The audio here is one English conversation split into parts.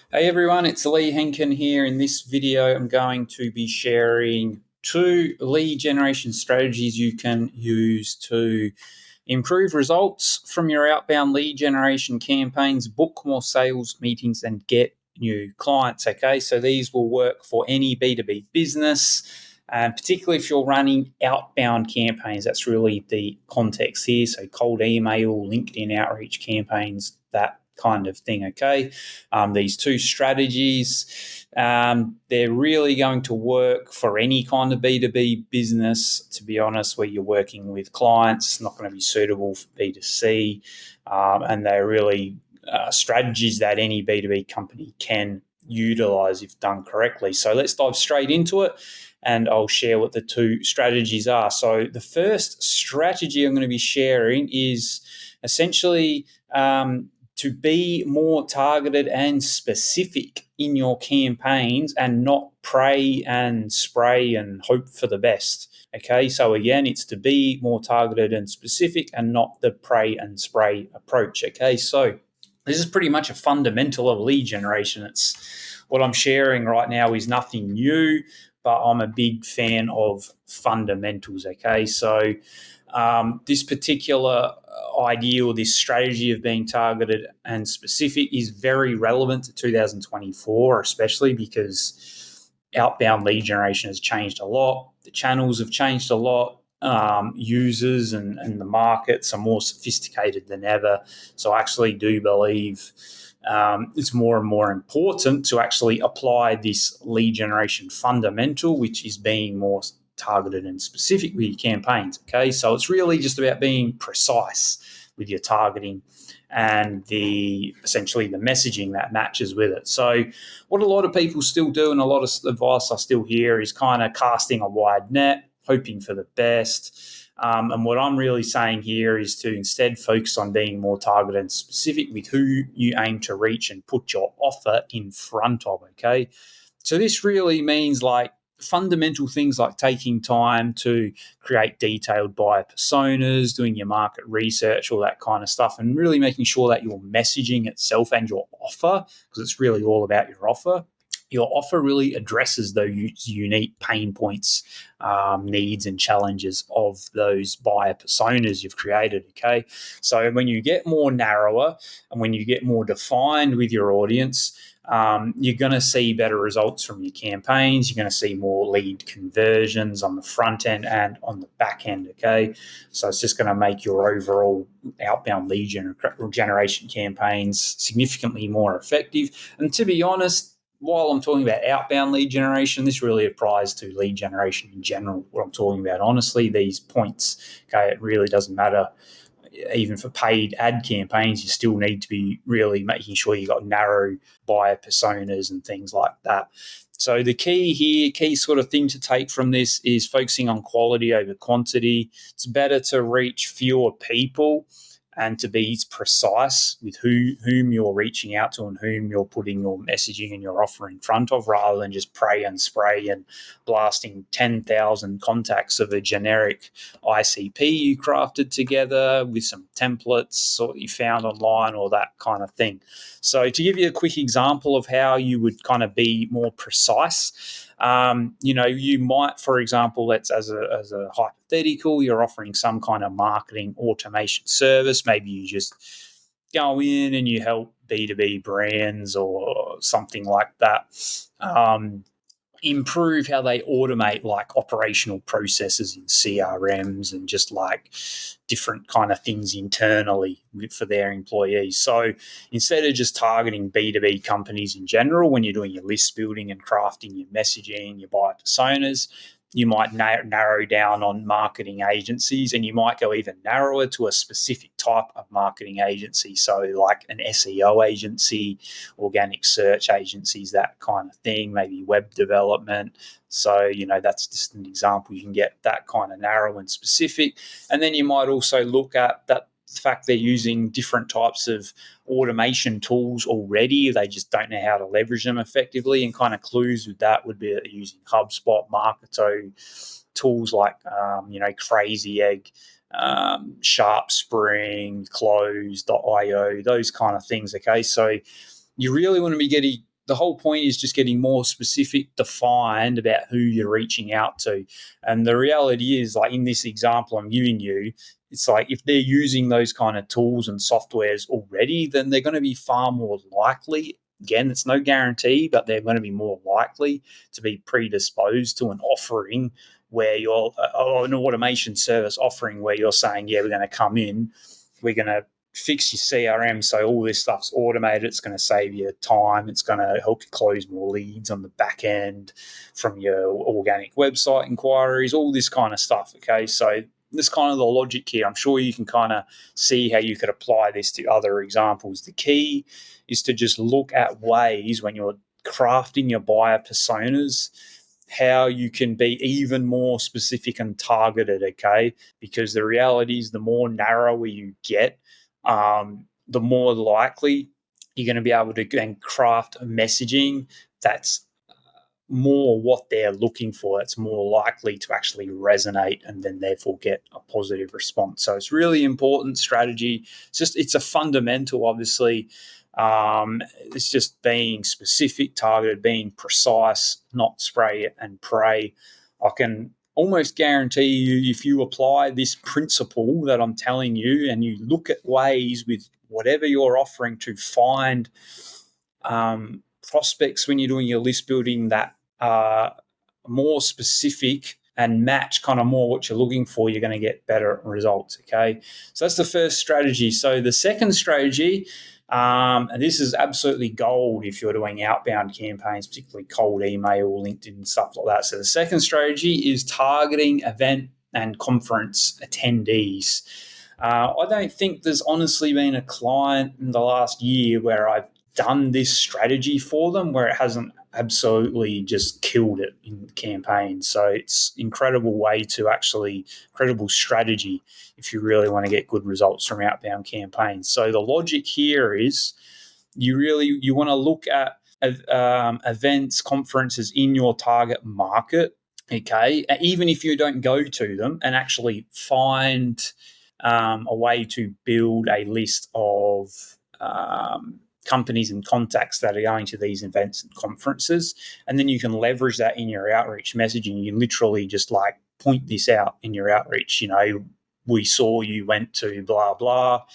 Hey everyone, it's Lee Henkin here. In this video, I'm going to be sharing two lead generation strategies you can use to improve results from your outbound lead generation campaigns, book more sales meetings, and get new clients. Okay, so these will work for any B2B business, and particularly if you're running outbound campaigns. That's really the context here. So cold email, LinkedIn outreach campaigns, that kind of thing. Okay, these two strategies, they're really going to work for any kind of B2B business, to be honest, where you're working with clients. It's not going to be suitable for B2C, and they're really strategies that any B2B company can utilize if done correctly. So let's dive straight into it, and I'll share what the two strategies are. So the first strategy I'm going to be sharing is essentially to be more targeted and specific in your campaigns and not pray and spray and hope for the best. Okay, so again, it's to be more targeted and specific and not the pray and spray approach. Okay, so this is pretty much a fundamental of lead generation. It's what I'm sharing right now is nothing new, but I'm a big fan of fundamentals. Okay, so this particular idea or this strategy of being targeted and specific is very relevant to 2024, especially because outbound lead generation has changed a lot. The channels have changed a lot. Users and the markets are more sophisticated than ever. So I actually do believe it's more and more important to actually apply this lead generation fundamental, which is being more targeted and specific with your campaigns. Okay, so it's really just about being precise with your targeting and essentially the messaging that matches with it. So what a lot of people still do, and a lot of advice I still hear, is kind of casting a wide net, hoping for the best. And what I'm really saying here is to instead focus on being more targeted and specific with who you aim to reach and put your offer in front of. Okay, so this really means like fundamental things like taking time to create detailed buyer personas, doing your market research, all that kind of stuff, and really making sure that your messaging itself and your offer, because it's really all about your offer really addresses those unique pain points, needs, and challenges of those buyer personas you've created. Okay, so when you get more narrower and when you get more defined with your audience, you're going to see better results from your campaigns. You're going to see more lead conversions on the front end and on the back end. Okay, so it's just going to make your overall outbound lead generation campaigns significantly more effective. And to be honest, while I'm talking about outbound lead generation, this really applies to lead generation in general. What I'm talking about, honestly, these points, okay, it really doesn't matter. Even for paid ad campaigns, you still need to be really making sure you've got narrow buyer personas and things like that. So the key sort of thing to take from this is focusing on quality over quantity. It's better to reach fewer people and to be precise with whom you're reaching out to and whom you're putting your messaging and your offer in front of, rather than just pray and spray and blasting 10,000 contacts of a generic ICP you crafted together with some templates or you found online or that kind of thing. So to give you a quick example of how you would kind of be more precise, you might, for example, let's as a hypothetical, you're offering some kind of marketing automation service. Maybe you just go in and you help B2B brands or something like that improve how they automate like operational processes in CRMs and just like different kind of things internally for their employees. So instead of just targeting B2B companies in general, when you're doing your list building and crafting your messaging, your buyer personas, you might narrow down on marketing agencies, and you might go even narrower to a specific type of marketing agency. So like an SEO agency, organic search agencies, that kind of thing, maybe web development. So, that's just an example. You can get that kind of narrow and specific. And then you might also look at that the fact they're using different types of automation tools already. They just don't know how to leverage them effectively. And kind of clues with that would be using HubSpot, Marketo, tools like, Crazy Egg, Sharp Spring, Close.io, those kind of things. Okay, so you really want to be the whole point is just getting more specific, defined about who you're reaching out to. And the reality is, like in this example I'm giving you, it's like if they're using those kind of tools and softwares already, then they're going to be far more likely. Again, it's no guarantee, but they're going to be more likely to be predisposed to an offering where you're, or an automation service offering where you're saying, yeah, we're going to come in, we're going to fix your CRM so all this stuff's automated. It's going to save you time. It's going to help you close more leads on the back end from your organic website inquiries, all this kind of stuff. Okay, so this kind of the logic here. I'm sure you can kind of see how you could apply this to other examples. The key is to just look at ways when you're crafting your buyer personas, how you can be even more specific and targeted, okay? Because the reality is the more narrower you get, the more likely you're going to be able to then craft a messaging that's more what they're looking for. It's more likely to actually resonate and then therefore get a positive response. So it's really important strategy. It's a fundamental, obviously. It's just being specific, targeted, being precise, not spray it and pray. I can almost guarantee you, if you apply this principle that I'm telling you and you look at ways with whatever you're offering to find prospects when you're doing your list building that are more specific and match kind of more what you're looking for, you're going to get better results, okay? So that's the first strategy. So the second strategy, and this is absolutely gold if you're doing outbound campaigns, particularly cold email, LinkedIn, stuff like that. So the second strategy is targeting event and conference attendees. I don't think there's honestly been a client in the last year where I've done this strategy for them where it hasn't absolutely just killed it in campaigns. So it's incredible strategy if you really want to get good results from outbound campaigns. So the logic here is you want to look at events, conferences in your target market, okay, even if you don't go to them, and actually find a way to build a list of companies and contacts that are going to these events and conferences. And then you can leverage that in your outreach messaging. You literally just like point this out in your outreach. You know, we saw you went to blah, blah,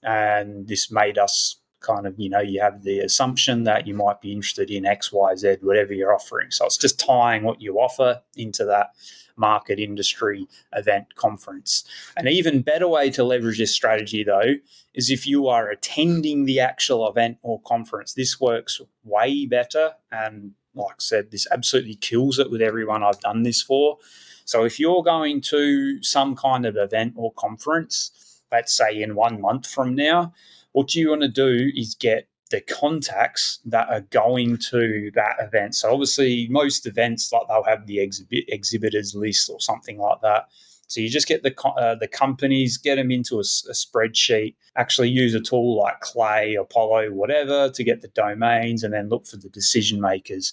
and this made us kind of, you know, you have the assumption that you might be interested in X, Y, Z, whatever you're offering. So it's just tying what you offer into that market, industry, event, conference. An even better way to leverage this strategy, though, is if you are attending the actual event or conference. This works way better. And like I said, this absolutely kills it with everyone I've done this for. So if you're going to some kind of event or conference, let's say in 1 month from now, what you want to do is get the contacts that are going to that event. So obviously most events, like they'll have the exhibitors list or something like that. So you just get the companies, get them into a spreadsheet, actually use a tool like Clay, Apollo, whatever, to get the domains, and then look for the decision makers.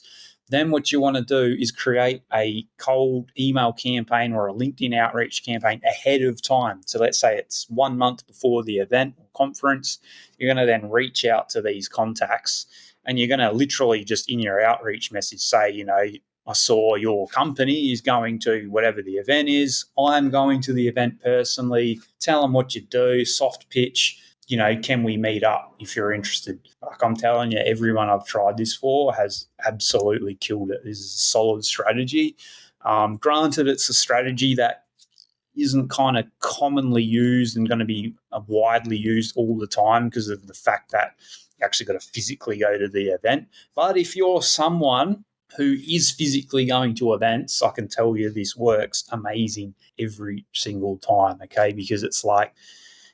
Then what you want to do is create a cold email campaign or a LinkedIn outreach campaign ahead of time. So let's say it's 1 month before the event or conference. You're going to then reach out to these contacts and you're going to literally just in your outreach message say, you know, I saw your company is going to whatever the event is. I'm going to the event personally. Tell them what you do, soft pitch. You know, can we meet up if you're interested? Like I'm telling you, everyone I've tried this for has absolutely killed it. This is a solid strategy. Granted, it's a strategy that isn't kind of commonly used and going to be widely used all the time because of the fact that you actually got to physically go to the event. But if you're someone who is physically going to events, I can tell you this works amazing every single time, okay? Because it's like,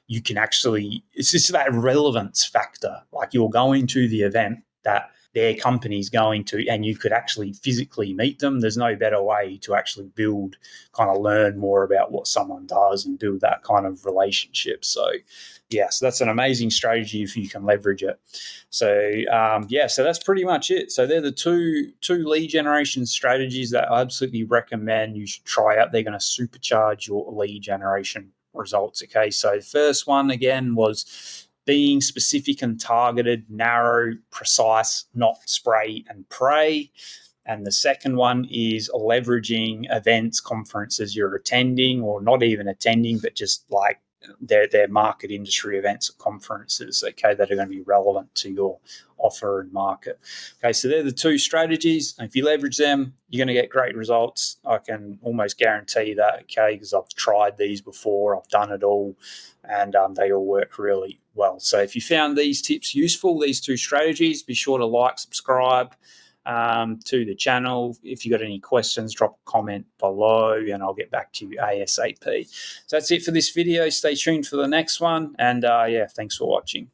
you can actually, it's just that relevance factor. Like you're going to the event that their company's going to, and you could actually physically meet them. There's no better way to actually build, kind of learn more about what someone does and build that kind of relationship. So, yeah, so that's an amazing strategy if you can leverage it. So, so that's pretty much it. So they're the two lead generation strategies that I absolutely recommend you should try out. They're going to supercharge your lead generation results. Okay, so the first one again was being specific and targeted, narrow, precise, not spray and pray. And the second one is leveraging events, conferences you're attending or not even attending, but just like their market industry events or conferences, okay, that are going to be relevant to your offer and market. Okay, so they're the two strategies. And if you leverage them, you're going to get great results. I can almost guarantee that, okay, because I've tried these before, I've done it all, and they all work really well. So if you found these tips useful, these two strategies, be sure to like, subscribe to the channel. If you got any questions, drop a comment below and I'll get back to you ASAP. So that's it for this video. Stay tuned for the next one. And yeah, thanks for watching.